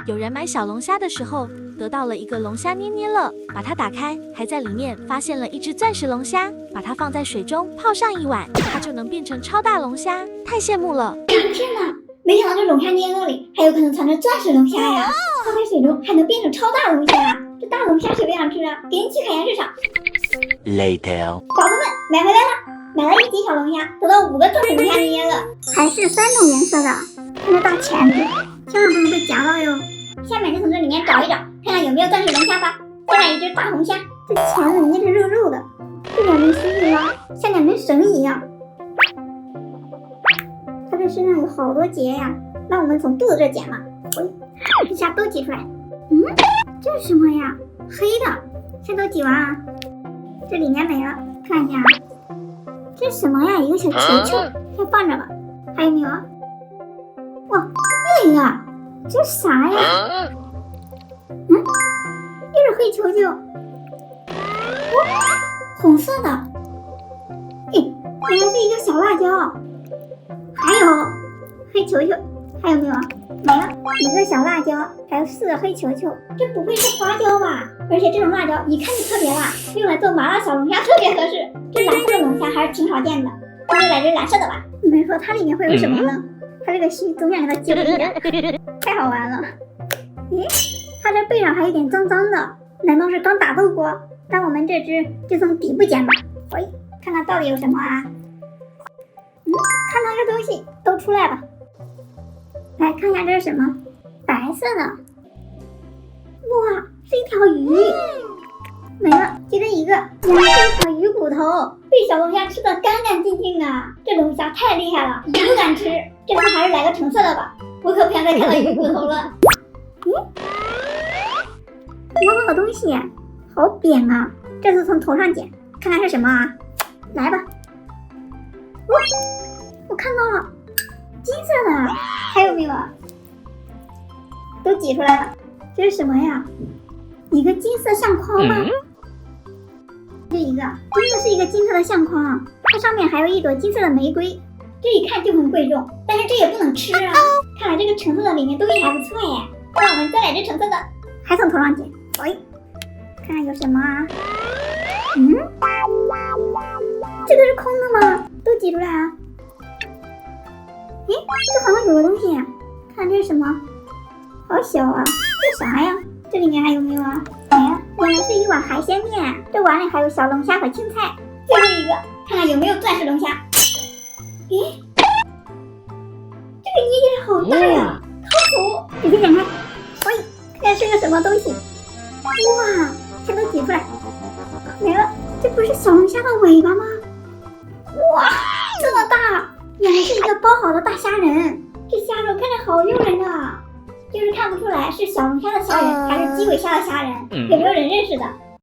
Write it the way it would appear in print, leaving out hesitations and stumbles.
有人买小龙虾的时候，得到了一个龙虾捏捏乐，把它打开，还在里面发现了一只钻石龙虾，把它放在水中泡上1晚，它就能变成超大龙虾，太羡慕了！天哪，没想到这龙虾捏乐里还有可能藏着钻石龙虾呀！泡在水中还能变成超大龙虾，这大龙虾谁不想吃啊？赶紧去海洋市场。Later， 宝宝们买回来了，买了1级小龙虾，得到5个钻石龙虾捏捏乐，还是3种颜色的，看这大钳子，千万不能被夹到哟。下面就从这里面找一找，看看有没有钻石龙虾吧。再来一只大红虾，这钳子捏着肉肉的，这2根须一拉，像2根绳一样。它这身上有好多结呀，那我们从肚子这剪嘛，一下都挤出来。这是什么呀？黑的，先都挤完啊。这里面没了，看一下，这是什么呀？一个小球球，先放着吧。还有没有啊？哇，又一个，这是啥呀？又是黑球球，哇，红色的，原来是一个小辣椒。还有黑球球，还有没有啊？没了，一个小辣椒，还有4个黑球球，这不会是花椒吧？而且这种辣椒一看就特别辣，用来做麻辣小龙虾特别合适。这蓝色的龙虾还是挺少见的，那就来只蓝色的吧。你们说它里面会有什么呢？它这个须总想给它揪一下，太好玩了。它这背上还有点脏脏的，难道是刚打斗过？那我们这只就从底部剪吧。看看到底有什么啊？看到一个东西，都出来吧。来看一下这是什么？白色的。哇，是一条鱼。没了，接着一个，原来是一条鱼骨头，被小龙虾吃得干干净净的。这龙虾太厉害了，鱼都敢吃。这次还是来个橙色的吧，我可不想再看到鱼骨头了。摸到的东西好扁啊，这次从头上剪，看看是什么啊？来吧。我看到了，金色的，还有没有啊？都挤出来了，这是什么呀？一个金色相框吗？这一个真的是一个金色的相框，它上面还有一朵金色的玫瑰，这一看就很贵重，但是这也不能吃啊。看来这个橙色的里面东西还不错耶，那我们再来只橙色的，还从头上剪。看看有什么啊？这个是空的吗？都挤出来啊！这好像有个东西，看这是什么？好小啊，这啥呀？这里面还有没有啊？没了，原来是一碗海鲜面，这碗里还有小龙虾和青菜。最后一个，看看有没有钻石龙虾。这个捏起来好大呀，好土！直接展开，看看是个什么东西。哇，全都挤出来，没了，这不是小龙虾的尾巴吗？哇，这么大，原来是一个包好的大虾仁，这虾肉看着好诱人啊，就是看不出来是小龙虾的虾仁还是鸡尾虾的虾仁，有没有人认识的？